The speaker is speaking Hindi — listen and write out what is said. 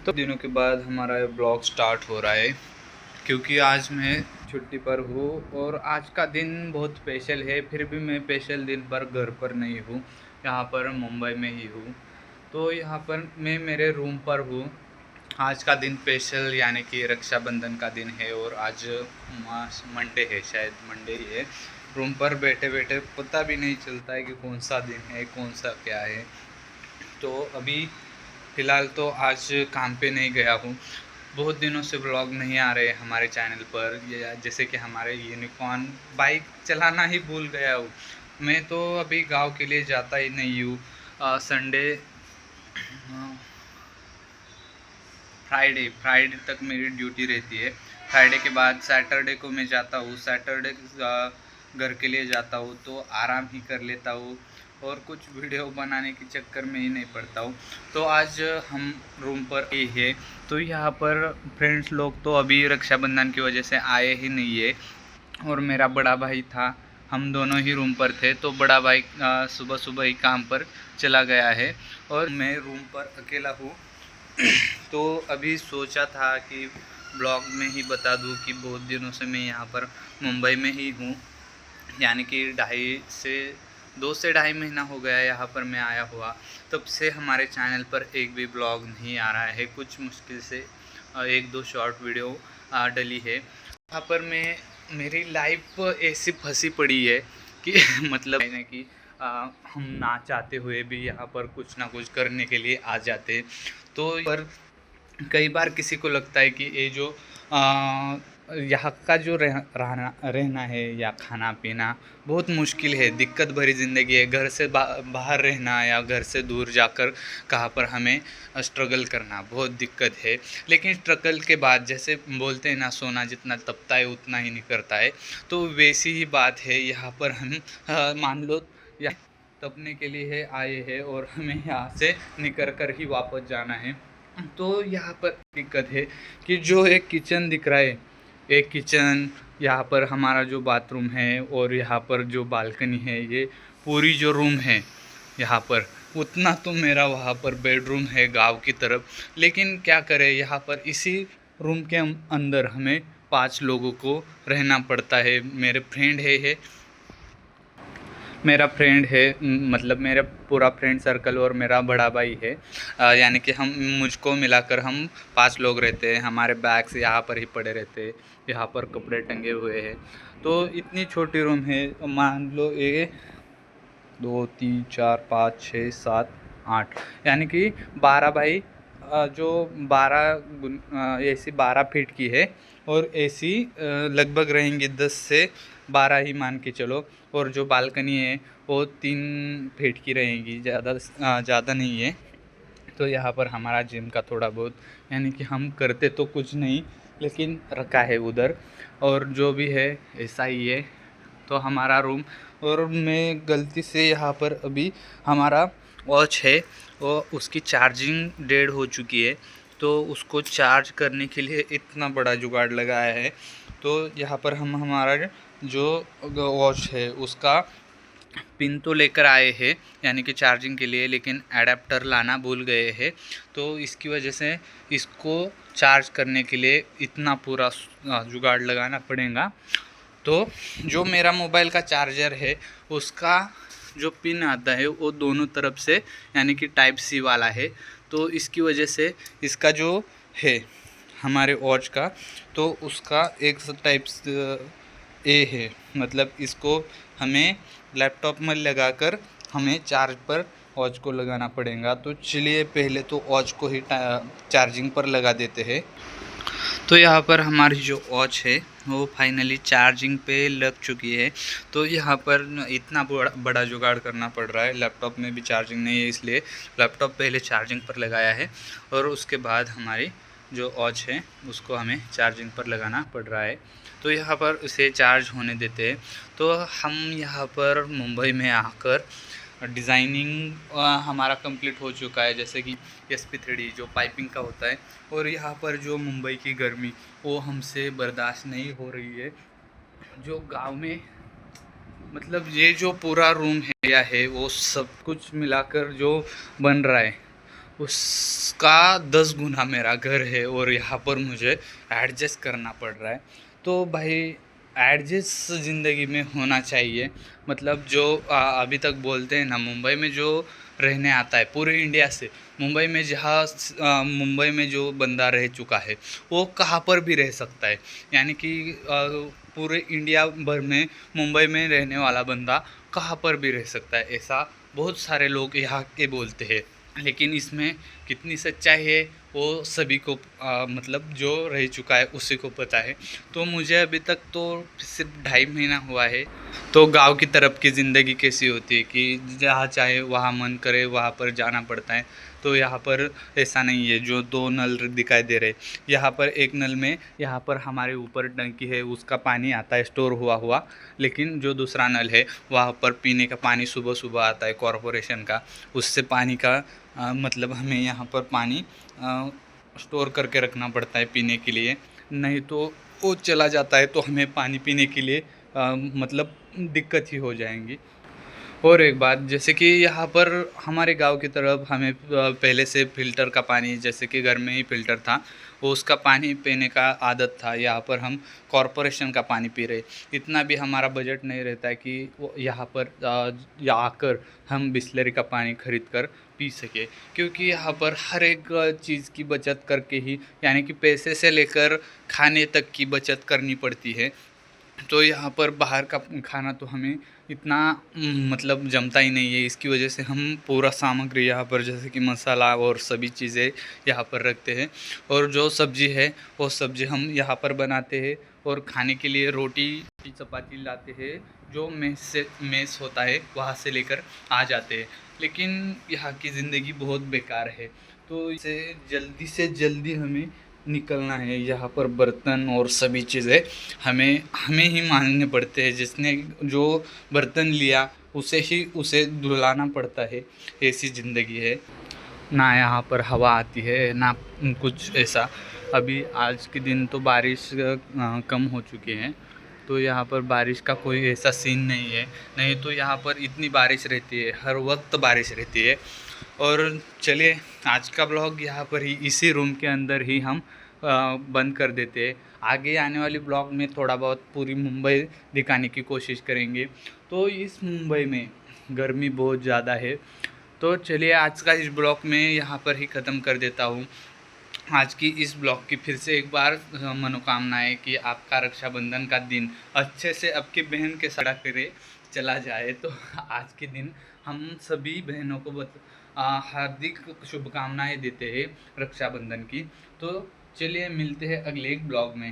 तो दिनों के बाद हमारा ब्लॉग स्टार्ट हो रहा है क्योंकि आज मैं छुट्टी पर हूँ और आज का दिन बहुत स्पेशल है। फिर भी मैं स्पेशल दिन पर घर पर नहीं हूँ, यहाँ पर मुंबई में ही हूँ। तो यहाँ पर मैं मेरे रूम पर हूँ। आज का दिन स्पेशल यानी कि रक्षाबंधन का दिन है और आज मंडे है, शायद मंडे ही है। रूम पर बैठे बैठे पता भी नहीं चलता है कि कौन सा दिन है, कौन सा क्या है। तो अभी फ़िलहाल तो आज काम पे नहीं गया हूँ। बहुत दिनों से व्लॉग नहीं आ रहे हमारे चैनल पर, या जैसे कि हमारे यूनिकॉर्न बाइक चलाना ही भूल गया हूँ। मैं तो अभी गांव के लिए जाता ही नहीं हूँ। संडे फ्राइडे फ्राइडे तक मेरी ड्यूटी रहती है। फ्राइडे के बाद सैटरडे को मैं जाता हूँ। सैटरडे घर के लिए जाता हूँ तो आराम ही कर लेता हूँ और कुछ वीडियो बनाने के चक्कर में ही नहीं पड़ता हूँ। तो आज हम रूम पर ही है। तो यहाँ पर फ्रेंड्स लोग तो अभी रक्षाबंधन की वजह से आए ही नहीं है और मेरा बड़ा भाई था, हम दोनों ही रूम पर थे। तो बड़ा भाई सुबह सुबह ही काम पर चला गया है और मैं रूम पर अकेला हूँ। तो अभी सोचा था कि ब्लॉग में ही बता दूं कि बहुत दिनों से मैं यहाँ पर मुंबई में ही हूँ, यानी कि 2 से ढाई महीना हो गया यहाँ पर मैं आया हुआ। तब से हमारे चैनल पर एक भी ब्लॉग नहीं आ रहा है। कुछ मुश्किल से 1-2 शॉर्ट वीडियो डली है। यहाँ पर मैं मेरी लाइफ ऐसी फंसी पड़ी है कि मतलब है कि हम ना चाहते हुए भी यहाँ पर कुछ ना कुछ करने के लिए आ जाते हैं। तो पर कई बार किसी को लगता है कि ये जो यहाँ का जो रहना है या खाना पीना बहुत मुश्किल है, दिक्कत भरी ज़िंदगी है। घर से बाहर रहना या घर से दूर जाकर कहाँ पर हमें स्ट्रगल करना बहुत दिक्कत है। लेकिन स्ट्रगल के बाद जैसे बोलते हैं ना, सोना जितना तपता है उतना ही निकलता है। तो वैसी ही बात है यहाँ पर। हम मान लो या तपने के लिए आए हैं और हमें यहाँ से निकल कर ही वापस जाना है। तो यहाँ पर दिक्कत है कि जो एक किचन दिख रहा है, एक किचन, यहाँ पर हमारा जो बाथरूम है और यहाँ पर जो बालकनी है, ये पूरी जो रूम है यहाँ पर, उतना तो मेरा वहाँ पर बेडरूम है गांव की तरफ। लेकिन क्या करें, यहाँ पर इसी रूम के अंदर हमें 5 लोगों को रहना पड़ता है। मेरा फ्रेंड है, मतलब मेरा पूरा फ्रेंड सर्कल और मेरा बड़ा भाई है। यानी कि हम मुझको मिलाकर हम 5 लोग रहते हैं। हमारे बैग्स यहाँ पर ही पड़े रहते हैं, यहाँ पर कपड़े टंगे हुए हैं। तो इतनी छोटी रूम है। मान लो ये 2 3 4 5 6 7 8, यानी कि 12 बाई जो 12 एसी 12 फीट की है और एसी लगभग रहेंगी 10 से 12 ही मान के चलो। और जो बालकनी है वो 3 फीट की रहेगी, ज़्यादा नहीं है। तो यहाँ पर हमारा जिम का थोड़ा बहुत, यानी कि हम करते तो कुछ नहीं लेकिन रखा है उधर, और जो भी है ऐसा ही है। तो हमारा रूम, और मैं गलती से यहाँ पर अभी हमारा वॉच है वो उसकी चार्जिंग डेड हो चुकी है। तो उसको चार्ज करने के लिए इतना बड़ा जुगाड़ लगाया है। तो यहाँ पर हम हमारा जो वॉच है उसका पिन तो लेकर आए हैं यानी कि चार्जिंग के लिए, लेकिन एडाप्टर लाना भूल गए हैं। तो इसकी वजह से इसको चार्ज करने के लिए इतना पूरा जुगाड़ लगाना पड़ेगा। तो जो मेरा मोबाइल का चार्जर है उसका जो पिन आता है वो दोनों तरफ से यानी कि टाइप सी वाला है। तो इसकी वजह से इसका जो है हमारे वॉच का, तो उसका एक टाइप ए है, मतलब इसको हमें लैपटॉप में लगाकर हमें चार्ज पर वॉच को लगाना पड़ेगा। तो चलिए पहले तो वॉच को ही चार्जिंग पर लगा देते हैं। तो यहाँ पर हमारी जो वॉच है वो फाइनली चार्जिंग पे लग चुकी है। तो यहाँ पर इतना बड़ा जुगाड़ करना पड़ रहा है, लैपटॉप में भी चार्जिंग नहीं है इसलिए लैपटॉप पहले चार्जिंग पर लगाया है और उसके बाद हमारी जो वॉच है उसको हमें चार्जिंग पर लगाना पड़ रहा है। तो यहाँ पर उसे चार्ज होने देते हैं। तो हम यहाँ पर मुंबई में आकर डिज़ाइनिंग हमारा कंप्लीट हो चुका है, जैसे कि SP3D जो पाइपिंग का होता है। और यहाँ पर जो मुंबई की गर्मी वो हमसे बर्दाश्त नहीं हो रही है। जो गांव में, मतलब ये जो पूरा रूम एरिया है वो सब कुछ मिलाकर जो बन रहा है उसका 10 गुना मेरा घर है और यहाँ पर मुझे एडजस्ट करना पड़ रहा है। तो भाई एडजस्ट ज़िंदगी में होना चाहिए। मतलब जो अभी तक बोलते हैं ना, मुंबई में जो रहने आता है पूरे इंडिया से, मुंबई में मुंबई में जो बंदा रह चुका है वो कहाँ पर भी रह सकता है। यानी कि पूरे इंडिया भर में मुंबई में रहने वाला बंदा कहाँ पर भी रह सकता है, ऐसा बहुत सारे लोग यहाँ के बोलते हैं। लेकिन इसमें कितनी सच्चाई है वो सभी को मतलब जो रह चुका है उसी को पता है। तो मुझे अभी तक तो सिर्फ 2.5 महीना हुआ है। तो गांव की तरफ की ज़िंदगी कैसी होती है कि जहाँ चाहे वहाँ मन करे वहाँ पर जाना पड़ता है। तो यहाँ पर ऐसा नहीं है। जो 2 नल दिखाई दे रहे, यहाँ पर एक नल में यहाँ पर हमारे ऊपर टंकी है, उसका पानी आता है स्टोर हुआ हुआ। लेकिन जो दूसरा नल है वहाँ पर पीने का पानी सुबह सुबह आता है कॉरपोरेशन का। उससे पानी का मतलब हमें यहाँ पर पानी स्टोर करके रखना पड़ता है पीने के लिए, नहीं तो वो चला जाता है तो हमें पानी पीने के लिए मतलब दिक्कत ही हो जाएंगी। और एक बात, जैसे कि यहाँ पर हमारे गांव की तरफ हमें पहले से फ़िल्टर का पानी, जैसे कि घर में ही फ़िल्टर था, वो उसका पानी पीने का आदत था। यहाँ पर हम कॉरपोरेशन का पानी पी रहे। इतना भी हमारा बजट नहीं रहता है कि वो यहाँ पर यहाँ आकर हम बिसलेरी का पानी खरीद कर पी सके। क्योंकि यहाँ पर हर एक चीज़ की बचत करके ही, यानी कि पैसे से लेकर खाने तक की बचत करनी पड़ती है। तो यहाँ पर बाहर का खाना तो हमें इतना मतलब जमता ही नहीं है। इसकी वजह से हम पूरा सामग्री यहाँ पर, जैसे कि मसाला और सभी चीज़ें यहाँ पर रखते हैं। और जो सब्ज़ी है वो सब्ज़ी हम यहाँ पर बनाते हैं। और खाने के लिए रोटी चपाती लाते हैं, जो मेस होता है वहाँ से लेकर आ जाते हैं। लेकिन यहाँ की ज़िंदगी बहुत बेकार है। तो इसे जल्दी से जल्दी हमें निकलना है। यहाँ पर बर्तन और सभी चीज़ें हमें हमें ही मांजने पड़ते हैं। जिसने जो बर्तन लिया उसे धुलाना पड़ता है। ऐसी ज़िंदगी है। ना यहाँ पर हवा आती है ना कुछ ऐसा। अभी आज के दिन तो बारिश कम हो चुकी है। तो यहाँ पर बारिश का कोई ऐसा सीन नहीं है। नहीं तो यहाँ पर इतनी बारिश रहती है, हर वक्त बारिश रहती है। और चलिए, आज का ब्लॉग यहाँ पर ही इसी रूम के अंदर ही हम बंद कर देते हैं। आगे आने वाली ब्लॉग में थोड़ा बहुत पूरी मुंबई दिखाने की कोशिश करेंगे। तो इस मुंबई में गर्मी बहुत ज़्यादा है। तो चलिए, आज का इस ब्लॉग में यहाँ पर ही ख़त्म कर देता हूँ। आज की इस ब्लॉग की फिर से एक बार मनोकामना है कि आपका रक्षाबंधन का दिन अच्छे से आपकी बहन के साथ करे चला जाए। तो आज के दिन हम सभी बहनों को हार्दिक शुभकामनाएं देते हैं रक्षाबंधन की। तो चलिए, मिलते हैं अगले एक ब्लॉग में।